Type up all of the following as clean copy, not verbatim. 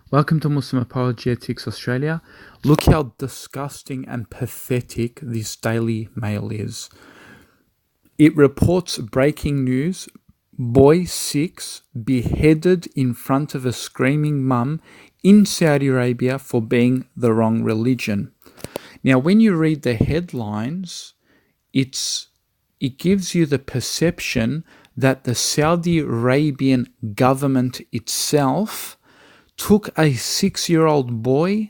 Welcome to Muslim Apologetics Australia. Look how disgusting and pathetic this Daily Mail is. It reports breaking news: boy 6 beheaded in front of a screaming mum in Saudi Arabia for being the wrong religion. Now, when you read the headlines, it gives you the perception that the Saudi Arabian government itself took a 6-year-old boy,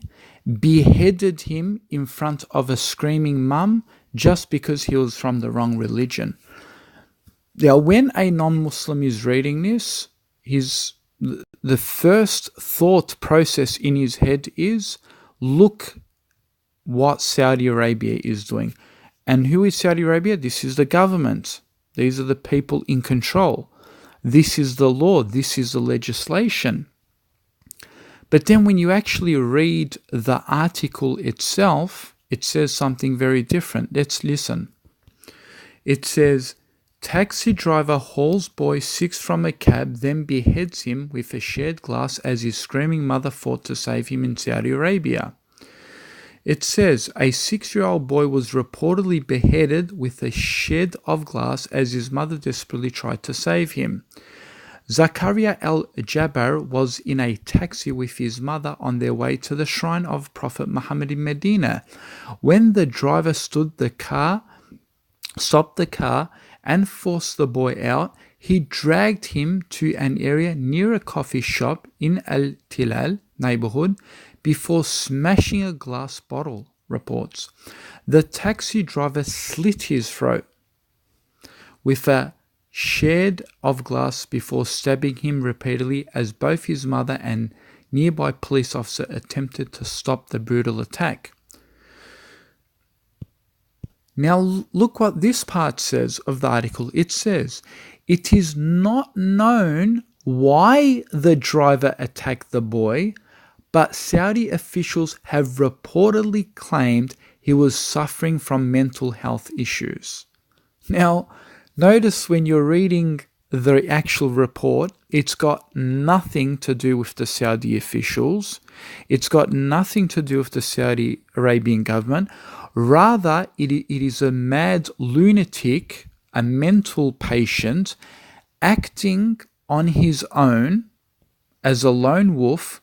beheaded him in front of a screaming mum just because he was from the wrong religion. Now, when a non-Muslim is reading this, the first thought process in his head is, look what Saudi Arabia is doing. And who is Saudi Arabia? This is the government. These are the people in control. This is the law. This is the legislation. But then when you actually read the article itself, it says something very different. Let's listen. It says, taxi driver hauls boy 6 from a cab, then beheads him with a shared glass as his screaming mother fought to save him in Saudi Arabia. It says, a 6-year-old boy was reportedly beheaded with a shed of glass as his mother desperately tried to save him. Zakaria al-Jabbar was in a taxi with his mother on their way to the shrine of Prophet Muhammad in Medina. When the driver stopped the car and forced the boy out, he dragged him to an area near a coffee shop in Al-Tilal neighborhood before smashing a glass bottle, reports. The taxi driver slit his throat with a shard of glass before stabbing him repeatedly as both his mother and nearby police officer attempted to stop the brutal attack. Now look what this part says of the article. It says, it is not known why the driver attacked the boy, but Saudi officials have reportedly claimed he was suffering from mental health issues. Now, notice when you're reading the actual report, it's got nothing to do with the Saudi officials. It's got nothing to do with the Saudi Arabian government. Rather, it is a mad lunatic, a mental patient, acting on his own as a lone wolf,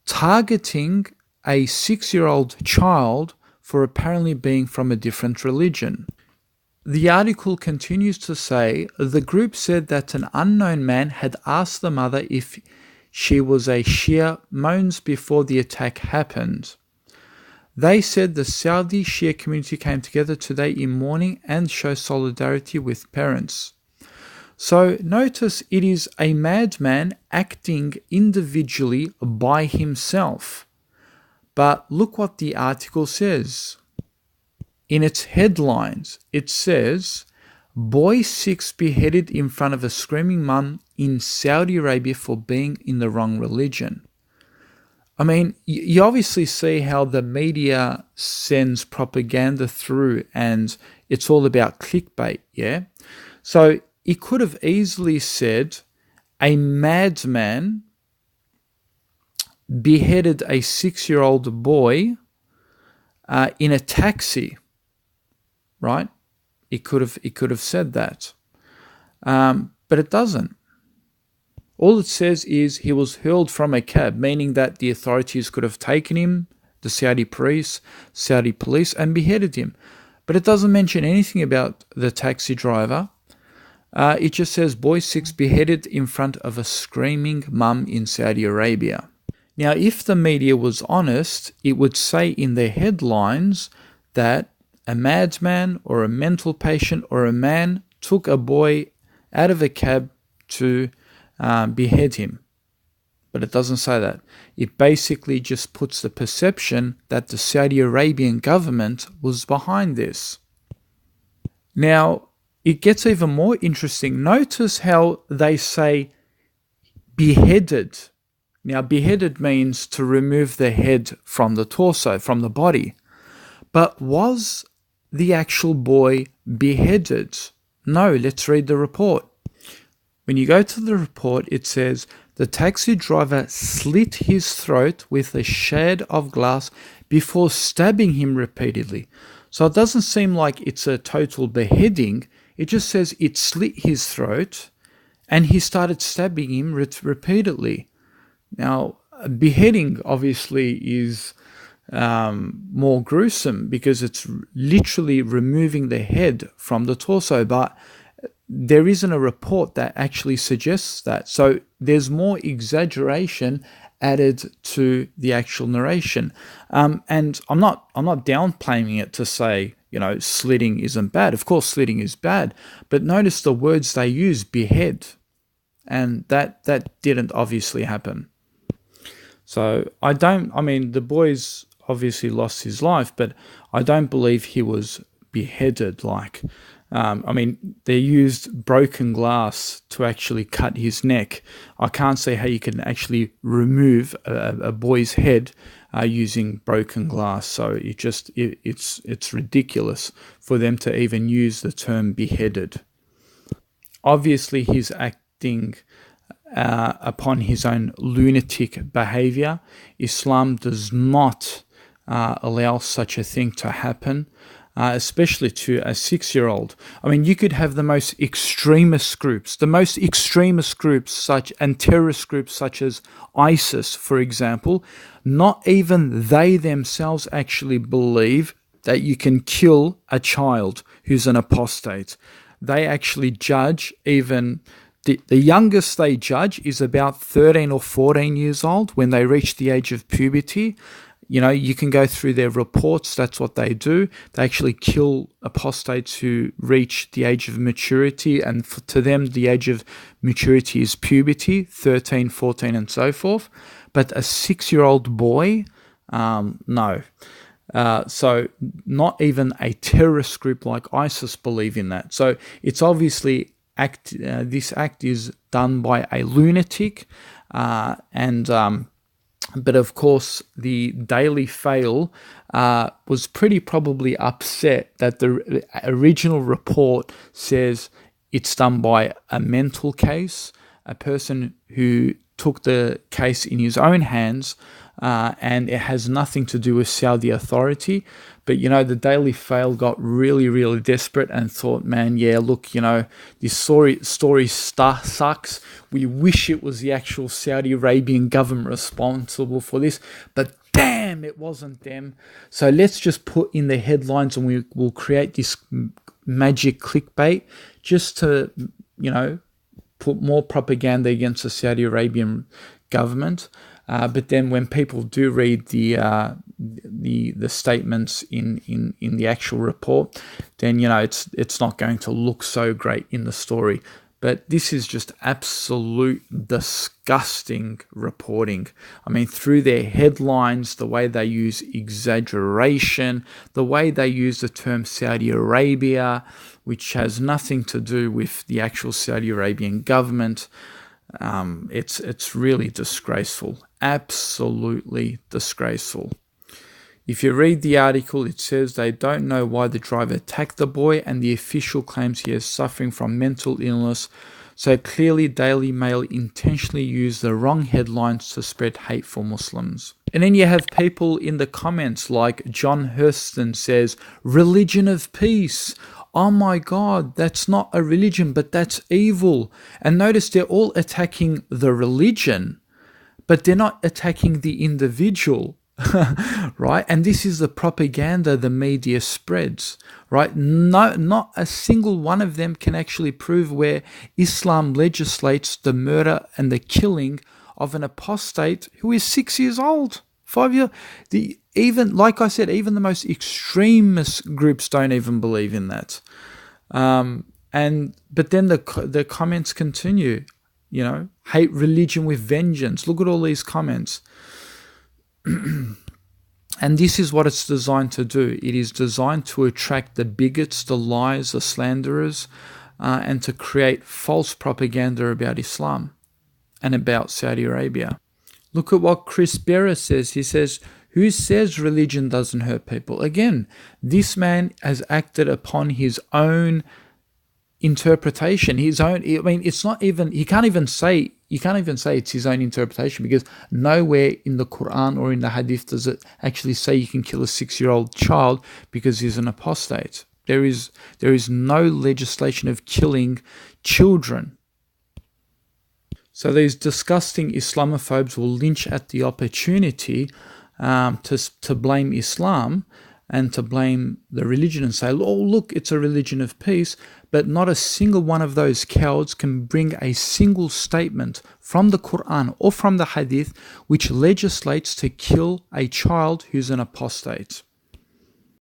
targeting a 6-year-old child for apparently being from a different religion. The article continues to say, the group said that an unknown man had asked the mother if she was a Shia moments before the attack happened. They said the Saudi Shia community came together today in mourning and show solidarity with parents. So notice it is a madman acting individually by himself. But look what the article says. In its headlines, it says, boy 6 beheaded in front of a screaming mum in Saudi Arabia for being in the wrong religion. I mean, you obviously see how the media sends propaganda through and it's all about clickbait, yeah? So it could have easily said a madman beheaded a 6-year-old boy in a taxi, right? It could have said that, but it doesn't. All it says is he was hurled from a cab, meaning that the authorities could have taken him, the Saudi police, and beheaded him. But it doesn't mention anything about the taxi driver. It just says boy 6 beheaded in front of a screaming mum in Saudi Arabia. Now, if the media was honest, it would say in their headlines that a madman or a mental patient or a man took a boy out of a cab to behead him. But it doesn't say that. It basically just puts the perception that the Saudi Arabian government was behind this. Now, it gets even more interesting. Notice how they say beheaded. Now, beheaded means to remove the head from the torso, from the body. But was the actual boy beheaded? No, let's read the report. When you go to the report, it says, The taxi driver slit his throat with a shard of glass before stabbing him repeatedly. So it doesn't seem like it's a total beheading. It just says it slit his throat and he started stabbing him repeatedly. Now, beheading obviously is more gruesome because it's literally removing the head from the torso, but there isn't a report that actually suggests that. So there's more exaggeration added to the actual narration. And I'm not downplaying it to say, slitting isn't bad. Of course, slitting is bad, but notice the words they use: behead, and that didn't obviously happen. So the boys obviously lost his life, but I don't believe he was beheaded. They used broken glass to actually cut his neck. I can't see how you can actually remove a boy's head using broken glass. So it's ridiculous for them to even use the term beheaded. Obviously, he's acting upon his own lunatic behavior. Islam does not allow such a thing to happen. Especially to a 6-year-old. You could have the most extremist groups and terrorist groups such as ISIS, for example. Not even they themselves actually believe that you can kill a child who's an apostate. They actually judge even... The youngest they judge is about 13 or 14 years old when they reach the age of puberty. You can go through their reports. That's what they do. They actually kill apostates who reach the age of maturity. And to them, the age of maturity is puberty, 13, 14, and so forth. But a 6-year-old boy, no. So not even a terrorist group like ISIS believe in that. So it's obviously this act is done by a lunatic but of course, the Daily Fail was pretty probably upset that the original report says it's done by a mental case, a person who took the case in his own hands, and it has nothing to do with Saudi authority. But, the Daily Fail got really, really desperate and thought, man, yeah, look, this story sucks. We wish it was the actual Saudi Arabian government responsible for this, but damn, it wasn't them. So let's just put in the headlines and we will create this magic clickbait just to, put more propaganda against the Saudi Arabian government. But then when people do read the statements in the actual report, then it's not going to look so great in the story. But this is just absolute disgusting reporting. Through their headlines, the way they use exaggeration, the way they use the term Saudi Arabia, which has nothing to do with the actual Saudi Arabian government. It's really disgraceful, absolutely disgraceful. If you read the article, it says they don't know why the driver attacked the boy, and the official claims he is suffering from mental illness. So clearly Daily Mail intentionally used the wrong headlines to spread hate for Muslims. And then you have people in the comments like John Hurston says, religion of peace. Oh my God, that's not a religion, but that's evil. And notice they're all attacking the religion, but they're not attacking the individual, right? And this is the propaganda the media spreads, right? No, not a single one of them can actually prove where Islam legislates the murder and the killing of an apostate who is 6 years old, 5 years. Even, like I said, even the most extremist groups don't even believe in that. But then the comments continue, hate religion with vengeance. Look at all these comments. And this is what it's designed to do. It is designed to attract the bigots, the liars, the slanderers, and to create false propaganda about Islam and about Saudi Arabia. Look at what Chris Berra says. He says, who says religion doesn't hurt people? Again, this man has acted upon his own interpretation, his own. It's not even, he can't even say you can't even say it's his own interpretation, because nowhere in the Quran or in the Hadith does it actually say you can kill a 6-year-old child because he's an apostate. There is no legislation of killing children. So these disgusting Islamophobes will lynch at the opportunity to blame Islam and to blame the religion and say, oh, look, it's a religion of peace. But not a single one of those cowards can bring a single statement from the Quran or from the Hadith which legislates to kill a child who's an apostate.